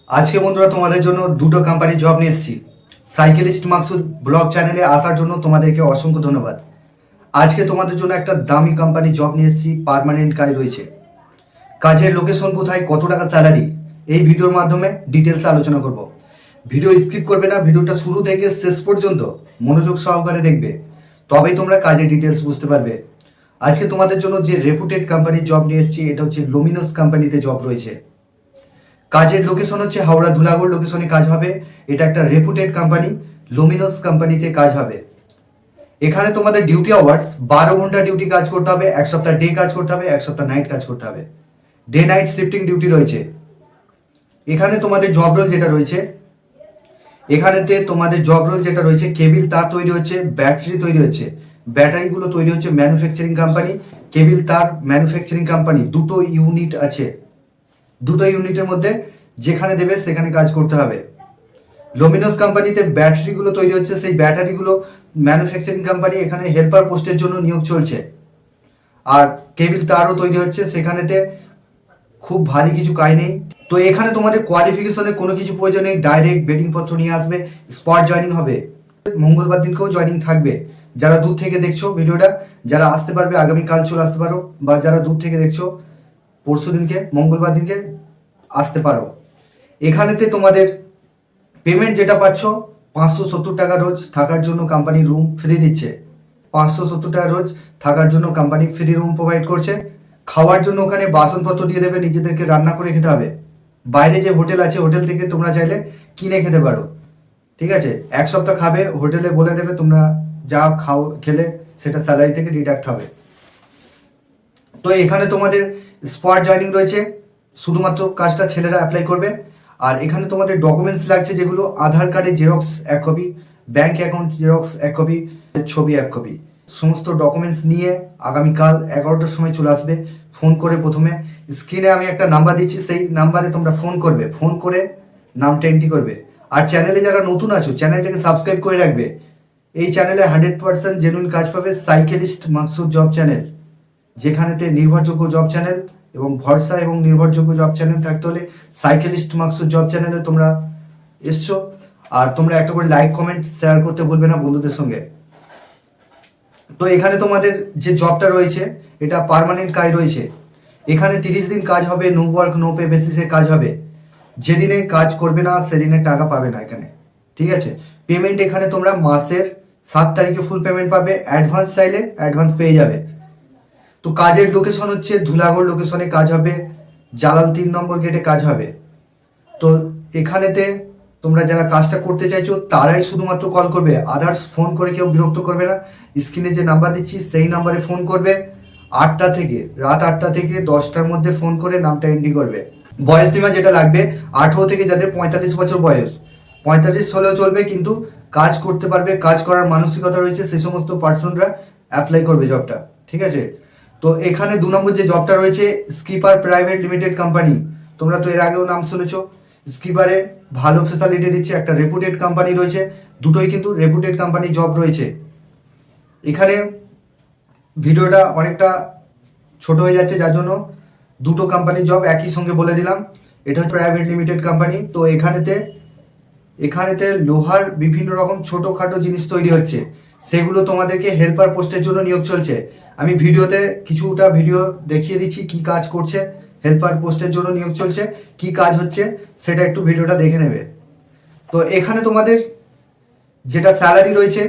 আজকে বন্ধুরা তোমাদের জন্য দুটো কোম্পানি জব নিয়ে এসেছি। সাইকেলিস্ট মাকসুদ ব্লগ চ্যানেলে আসার জন্য তোমাদেরকে অসংখ্য ধন্যবাদ। আজকে তোমাদের জন্য একটা দামি কোম্পানি জব নিয়ে এসেছি, পার্মানেন্ট কাজ রয়েছে। কাজের লোকেশন কোথায়, কত টাকা স্যালারি, এই ভিডিওর মাধ্যমে ডিটেলসে আলোচনা করব। ভিডিও স্কিপ করবে না, ভিডিওটা শুরু থেকে শেষ পর্যন্ত মনোযোগ সহকারে দেখবে, তবেই তোমরা কাজের ডিটেলস বুঝতে পারবে। আজকে তোমাদের জন্য যে রেপুটেড কোম্পানির জব নিয়ে এসেছি, এটা হচ্ছে লুমিনোস কোম্পানিতে জব রয়েছে। কাজের লোকেশন হচ্ছে হাওড়া ধুলাগড় লোকেশনে কাজ হবে। এটা একটা রেপুটেড কোম্পানি, লুমিনোস কোম্পানিতে কাজ হবে। এখানে তোমাদের ডিউটি আওয়ার্স 12 ঘন্টা ডিউটি কাজ করতে হবে, এক সপ্তাহ ডে কাজ করতে হবে, এক সপ্তাহ নাইট কাজ করতে হবে। ডে নাইট শিফটিং ডিউটি রয়েছে। এখানে তোমাদের জব রোল যেটা রয়েছে, কেবিল তার তৈরি হচ্ছে, ব্যাটারি তৈরি হচ্ছে। ব্যাটারিগুলো তৈরি হচ্ছে ম্যানুফ্যাকচারিং কোম্পানি, কেবিল তার ম্যানুফ্যাকচারিং কোম্পানি। দুটো ইউনিট আছে, দুটো ইউনিটের মধ্যে যেখানে দেবে সেখানে কাজ করতে হবে। লুমিনোস কোম্পানিতে ব্যাটারিগুলো তৈরি হচ্ছে, সেই ব্যাটারিগুলো ম্যানুফ্যাকচারিং কোম্পানি এখানে হেল্পার পোস্টের জন্য নিয়োগ চলছে। আর কেবিল তারও তৈরি হচ্ছে, সেখানেতে খুব ভারী কিছু কাজ নেই। তো এখানে তোমাদের কোয়ালিফিকেশনের কোনো কিছু প্রয়োজন নেই, ডাইরেক্ট বেটিং পত্র নিয়ে আসবে, স্পট জয়নিং হবে। মঙ্গলবার দিনকেও জয়নিং থাকবে। যারা দূর থেকে দেখছো ভিডিওটা, যারা আসতে পারবে আগামীকাল চলে আসতে পারো, বা যারা দূর থেকে দেখছো পরশু দিনকে মঙ্গলবার দিনকে আসতে পারো। এখানেতে তোমাদের পেমেন্ট যেটা পাচ্ছ, 570 টাকা রোজ থাকার জন্য কোম্পানি রুম ফ্রি দিচ্ছে। 570 টাকা রোজ থাকার জন্য কোম্পানি ফ্রি রুম প্রোভাইড করছে। খাওয়ার জন্য ওখানে বাসনপত্র দিয়ে দেবে, নিজেদেরকে রান্না করে খেতে হবে। বাইরে যে হোটেল আছে, হোটেল থেকে তোমরা চাইলে কিনে খেতে পারো। ঠিক আছে, এক সপ্তাহ খাবে, হোটেলে বলে দেবে তোমরা যা খাও খেলে সেটা স্যালারি থেকে ডিডাক্ট হবে। তো এখানে তোমাদের স্পট জয়নিং রয়েছে, শুধুমাত্র কাজটা ছেলেরা অ্যাপ্লাই করবে। আর এখানে তোমাদের ডকুমেন্টস লাগছে, যেগুলো আধার কার্ডের xerox 1 copy, bank account xerox 1 copy, ছবি 1 কপি। সমস্ত ডকুমেন্টস নিয়ে আগামীকাল 11টার সময় চলে আসবে। ফোন করে প্রথমে স্ক্রিনে আমি একটা নাম্বার দিচ্ছি, সেই নাম্বারে তোমরা ফোন করবে, ফোন করে নামটা এন্ট্রি করবে। আর চ্যানেলে যারা নতুন আছো, চ্যানেলটাকে সাবস্ক্রাইব করে রাখবে। এই চ্যানেলে 100% জেনুইন কাজ পাবে। সাইকেলিস্ট মাকসুদ জব চ্যানেল, যেখানেতে নির্ভরযোগ্য জব চ্যানেল এবং ভরসা এবং নির্ভরযোগ্য জব চ্যানেল থাকতে হলে সাইকেলিস্ট মাকসুদ জব চ্যানেলে তোমরা এসছো। আর তোমরা একটা করে লাইক কমেন্ট শেয়ার করতে ভুলবে না বন্ধুদের সঙ্গে। তো এখানে তোমাদের যে জবটা রয়েছে, এটা পার্মানেন্ট কাজ রয়েছে। এখানে 30 দিন কাজ হবে, নো ওয়ার্ক নো পে বেসিসে কাজ হবে। যেদিনে কাজ করবে না সেদিনে টাকা পাবে না এখানে। ঠিক আছে, পেমেন্ট এখানে তোমরা মাসের 7 তারিখে ফুল পেমেন্ট পাবে। অ্যাডভান্স চাইলে অ্যাডভান্স পেয়ে যাবে। তো কাজের লোকেশন হচ্ছে ধুলাগড় লোকেশনে কাজ হবে, জালাল 3 নম্বর গেটে কাজ হবে। তো এখানেতে তোমরা যারা কাজটা করতে চাইছো তারাই শুধুমাত্র কল করবে, আদার্স ফোন করে কেউ বিরক্ত করবে না। স্ক্রিনে যে নাম্বার দিচ্ছি সেই নাম্বারে ফোন করবে। রাত 8টা থেকে 10টার মধ্যে ফোন করে নামটা এন্ট্রি করবে। বয়স সীমা যেটা লাগবে, 18 থেকে যাদের 45 বছর বয়স, 45 হলেও চলবে, কিন্তু কাজ করতে পারবে, কাজ করার মানসিকতা রয়েছে, সেই সমস্ত পার্সনরা অ্যাপ্লাই করবে জবটা। ঠিক আছে, তো এখানে 2 নম্বর যে জবটা রয়েছে, স্কিপার প্রাইভেট লিমিটেড কোম্পানি। তোমরা তো এর আগেও নাম শুনেছো। স্কিপারে ভালো ফেসিলিটি দিচ্ছে, একটা রেপুটেড কোম্পানি রয়েছে। দুটোই কিন্তু রেপুটেড কোম্পানি জব রয়েছে। এখানে ভিডিওটা অনেকটা ছোট হয়ে যাচ্ছে, যার জন্য দুটো কোম্পানির জব একই সঙ্গে বলে দিলাম। এটা হচ্ছে প্রাইভেট লিমিটেড কোম্পানি। তো এখানেতে লোহার বিভিন্ন রকম ছোটখাটো জিনিস তৈরি হচ্ছে, সেগুলো তোমাদেরকে হেল্পার পোস্টের জন্য নিয়োগ চলছে। আমি ভিডিওতে কিছুটা ভিডিও দেখিয়ে দিচ্ছি কি কাজ করছে। হেল্পার পোস্টের জন্য নিয়োগ চলছে, কি কাজ হচ্ছে সেটা একটু ভিডিওটা দেখে নেবে। তো এখানে তোমাদের যেটা স্যালারি রয়েছে,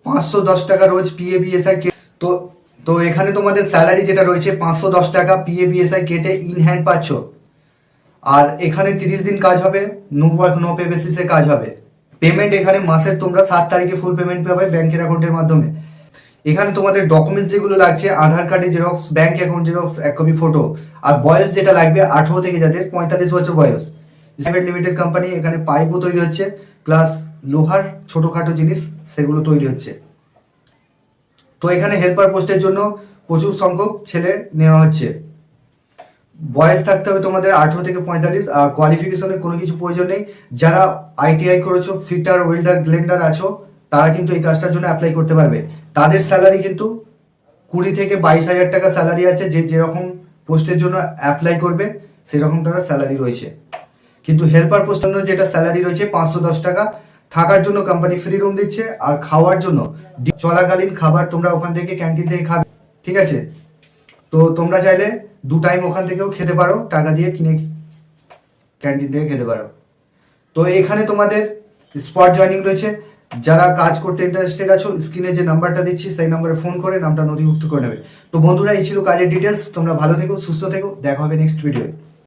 510 টাকা রোজ PABSI। তো তো এখানে তোমাদের স্যালারি যেটা রয়েছে 510 টাকা PABSI কেটে ইন হ্যান্ড পাচ্ছ। আর এখানে 30 দিন কাজ হবে, নো ওয়ার্ক নো পে বেসিসে কাজ হবে। পেমেন্ট এখানে মাসের তোমরা 7 তারিখে ফুল পেমেন্ট পাবে ব্যাংকের অ্যাকাউন্টের মাধ্যমে। এখানে তোমাদের ডকুমেন্টস যেগুলো লাগছে, আধার কার্ডের xerox, bank account xerox 1 copy, photo. আর বয়স যেটা লাগবে, 18 থেকে যাদের 45 বছর বয়স। প্রাইভেট লিমিটেড কোম্পানি, এখানে পাইপও তৈরি হচ্ছে, প্লাস লোহার ছোটখাটো জিনিস সেগুলো তৈরি হচ্ছে। তো এখানে হেল্পার পোস্টের জন্য প্রচুর সংখ্যক ছেলে নেওয়া হচ্ছে। বয়স থাকতে হবে তোমাদের 18 থেকে 45। আর কোয়ালিফিকেশনের কোনো কিছু প্রয়োজন নেই। যারা ITI করেছো, ফিটার ওয়েল্ডার গ্লেন্ডার আছো, তারা কিন্তু এই কাজটার জন্য অ্যাপ্লাই করতে পারবে। তাদের স্যালারি কিন্তু 20 থেকে 22 হাজার টাকা স্যালারি আছে। যে যেরকম পোস্টের জন্য অ্যাপ্লাই করবে সেরকম তারা স্যালারি রয়েছে। কিন্তু হেল্পার পোস্টের জন্য যেটা স্যালারি রয়েছে 510 টাকা, থাকার জন্য কোম্পানি ফ্রি রুম দিচ্ছে, আর খাওয়ার জন্য চলাকালীন খাবার তোমরা ওখান থেকে ক্যান্টিন থেকে খাবে, ঠিক আছে। তো তোমরা চাইলে 2 টাইম ওখান থেকেও খেতে পারো, টাকা দিয়ে কিনে ক্যান্টিন থেকে খেতে পারো। তো এখানে তোমাদের স্পট জয়নিং রয়েছে। যারা কাজ করতে ইন্টারেস্টেড আছো, স্ক্রিনে যে নাম্বারটা দিচ্ছি সেই নাম্বারে ফোন করে নামটা নথিভুক্ত করে নেবে। তো বন্ধুরা, এই ছিল কাজের ডিটেলস। তোমরা ভালো থেকো, সুস্থ থেকো, দেখা হবে নেক্সট ভিডিও।